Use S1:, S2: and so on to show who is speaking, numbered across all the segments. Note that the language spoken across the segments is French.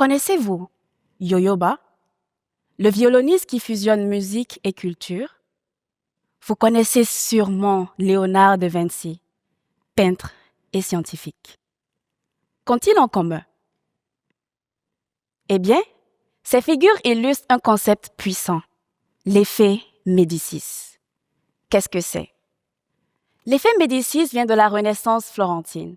S1: Connaissez-vous Yo-Yo Ma, le violoniste qui fusionne musique et culture? Vous connaissez sûrement Léonard de Vinci, peintre et scientifique. Qu'ont-ils en commun? Eh bien, ces figures illustrent un concept puissant, l'effet Médicis. Qu'est-ce que c'est? L'effet Médicis vient de la Renaissance florentine.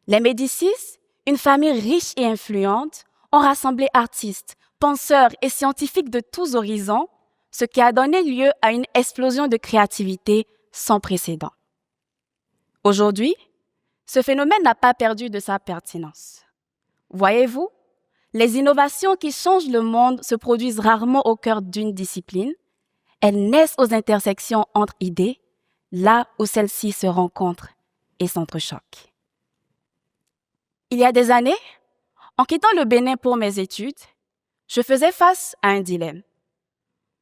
S1: Les Médicis, une famille riche et influente, ont rassemblé artistes, penseurs et scientifiques de tous horizons, ce qui a donné lieu à une explosion de créativité sans précédent. Aujourd'hui, ce phénomène n'a pas perdu de sa pertinence. Voyez-vous, les innovations qui changent le monde se produisent rarement au cœur d'une discipline. Elles naissent aux intersections entre idées, là où celles-ci se rencontrent et s'entrechoquent. Il y a des années, en quittant le Bénin pour mes études, je faisais face à un dilemme.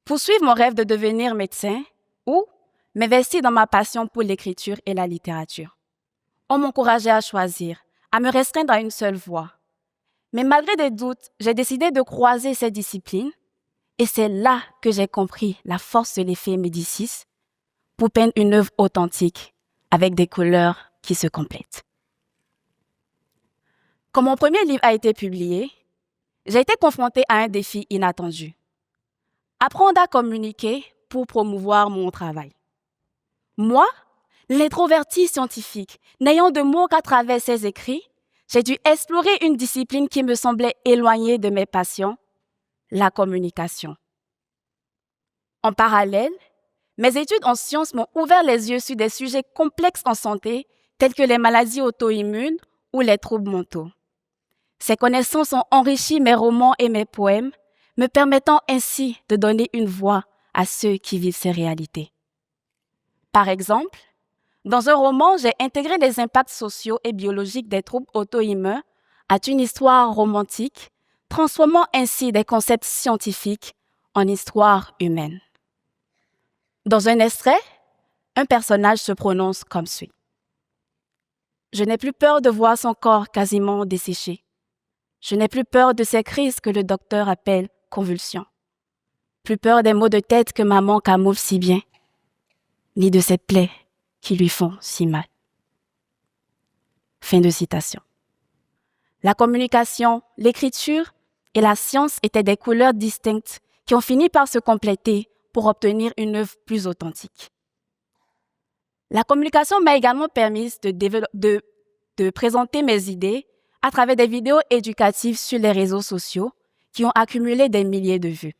S1: Poursuivre mon rêve de devenir médecin ou m'investir dans ma passion pour l'écriture et la littérature. On m'encourageait à choisir, à me restreindre à une seule voie. Mais malgré des doutes, j'ai décidé de croiser ces disciplines et c'est là que j'ai compris la force de l'effet Médicis pour peindre une œuvre authentique avec des couleurs qui se complètent. Quand mon premier livre a été publié, j'ai été confrontée à un défi inattendu. Apprendre à communiquer pour promouvoir mon travail. Moi, l'introvertie scientifique, n'ayant de mots qu'à travers ses écrits, j'ai dû explorer une discipline qui me semblait éloignée de mes passions, la communication. En parallèle, mes études en sciences m'ont ouvert les yeux sur des sujets complexes en santé, tels que les maladies auto-immunes ou les troubles mentaux. Ces connaissances ont enrichi mes romans et mes poèmes, me permettant ainsi de donner une voix à ceux qui vivent ces réalités. Par exemple, dans un roman, j'ai intégré les impacts sociaux et biologiques des troubles auto-immuns à une histoire romantique, transformant ainsi des concepts scientifiques en histoire humaine. Dans un extrait, un personnage se prononce comme suit. « Je n'ai plus peur de voir son corps quasiment desséché. Je n'ai plus peur de ces crises que le docteur appelle convulsions. Plus peur des maux de tête que maman camoufle si bien, ni de ces plaies qui lui font si mal. » Fin de citation. La communication, l'écriture et la science étaient des couleurs distinctes qui ont fini par se compléter pour obtenir une œuvre plus authentique. La communication m'a également permis de présenter mes idées à travers des vidéos éducatives sur les réseaux sociaux qui ont accumulé des milliers de vues.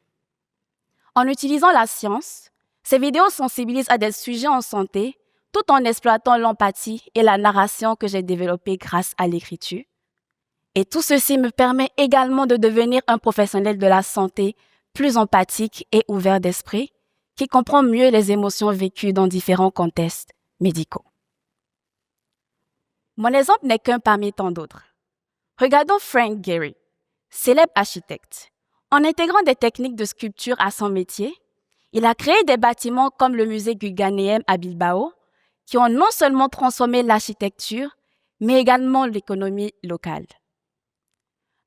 S1: En utilisant la science, ces vidéos sensibilisent à des sujets en santé tout en exploitant l'empathie et la narration que j'ai développée grâce à l'écriture. Et tout ceci me permet également de devenir un professionnel de la santé plus empathique et ouvert d'esprit, qui comprend mieux les émotions vécues dans différents contextes médicaux. Mon exemple n'est qu'un parmi tant d'autres. Regardons Frank Gehry, célèbre architecte. En intégrant des techniques de sculpture à son métier, il a créé des bâtiments comme le musée Guggenheim à Bilbao, qui ont non seulement transformé l'architecture, mais également l'économie locale.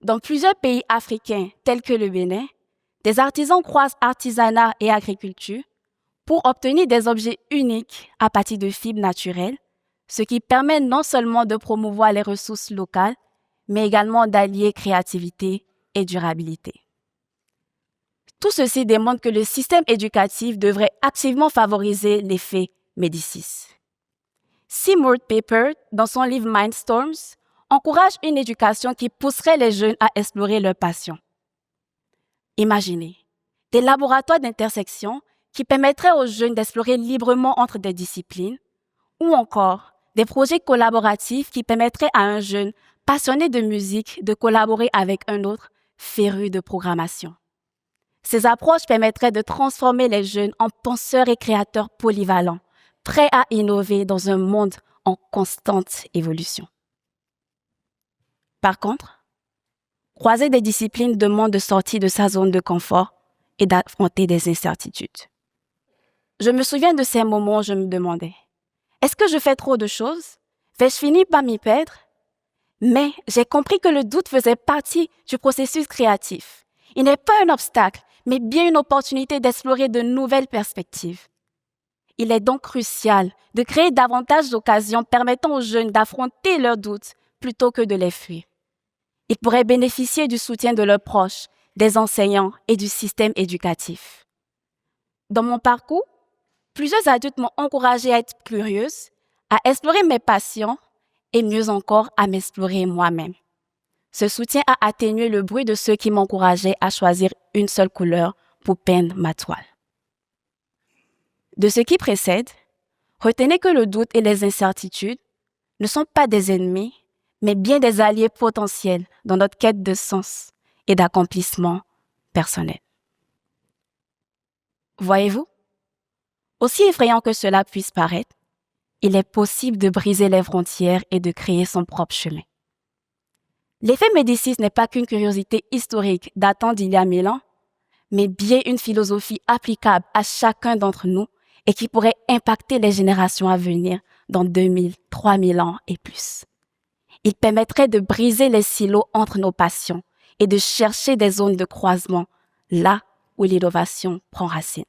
S1: Dans plusieurs pays africains tels que le Bénin, des artisans croisent artisanat et agriculture pour obtenir des objets uniques à partir de fibres naturelles, ce qui permet non seulement de promouvoir les ressources locales, mais également d'allier créativité et durabilité. Tout ceci démontre que le système éducatif devrait activement favoriser l'effet Médicis. Seymour Papert, dans son livre Mindstorms, encourage une éducation qui pousserait les jeunes à explorer leurs passions. Imaginez, des laboratoires d'intersection qui permettraient aux jeunes d'explorer librement entre des disciplines, ou encore des projets collaboratifs qui permettraient à un jeune passionné de musique de collaborer avec un autre féru de programmation. Ces approches permettraient de transformer les jeunes en penseurs et créateurs polyvalents, prêts à innover dans un monde en constante évolution. Par contre, croiser des disciplines demande de sortir de sa zone de confort et d'affronter des incertitudes. Je me souviens de ces moments où je me demandais, est-ce que je fais trop de choses? Vais-je finir par m'y perdre? Mais j'ai compris que le doute faisait partie du processus créatif. Il n'est pas un obstacle, mais bien une opportunité d'explorer de nouvelles perspectives. Il est donc crucial de créer davantage d'occasions permettant aux jeunes d'affronter leurs doutes plutôt que de les fuir. Ils pourraient bénéficier du soutien de leurs proches, des enseignants et du système éducatif. Dans mon parcours, plusieurs adultes m'ont encouragée à être curieuse, à explorer mes passions et mieux encore à m'explorer moi-même. Ce soutien a atténué le bruit de ceux qui m'encourageaient à choisir une seule couleur pour peindre ma toile. De ce qui précède, retenez que le doute et les incertitudes ne sont pas des ennemis, mais bien des alliés potentiels dans notre quête de sens et d'accomplissement personnel. Voyez-vous, aussi effrayant que cela puisse paraître, il est possible de briser les frontières et de créer son propre chemin. L'effet Médicis n'est pas qu'une curiosité historique datant d'il y a 1000 ans, mais bien une philosophie applicable à chacun d'entre nous et qui pourrait impacter les générations à venir dans 2000, 3000 ans et plus. Il permettrait de briser les silos entre nos passions et de chercher des zones de croisement là où l'innovation prend racine.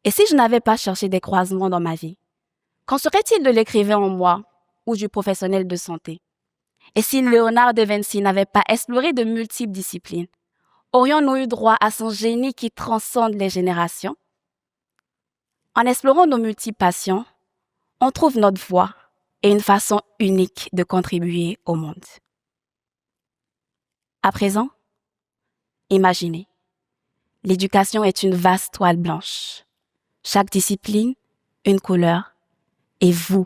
S1: Et si je n'avais pas cherché des croisements dans ma vie, qu'en serait-il de l'écrivain en moi ou du professionnel de santé? Et si Léonard de Vinci n'avait pas exploré de multiples disciplines, aurions-nous eu droit à son génie qui transcende les générations? En explorant nos multiples passions, on trouve notre voie et une façon unique de contribuer au monde. À présent, imaginez, l'éducation est une vaste toile blanche. Chaque discipline, une couleur, et vous,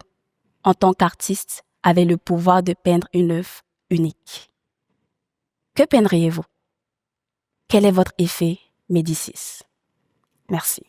S1: en tant qu'artiste, avez le pouvoir de peindre une œuvre unique. Que peindriez-vous? Quel est votre effet Médicis? Merci.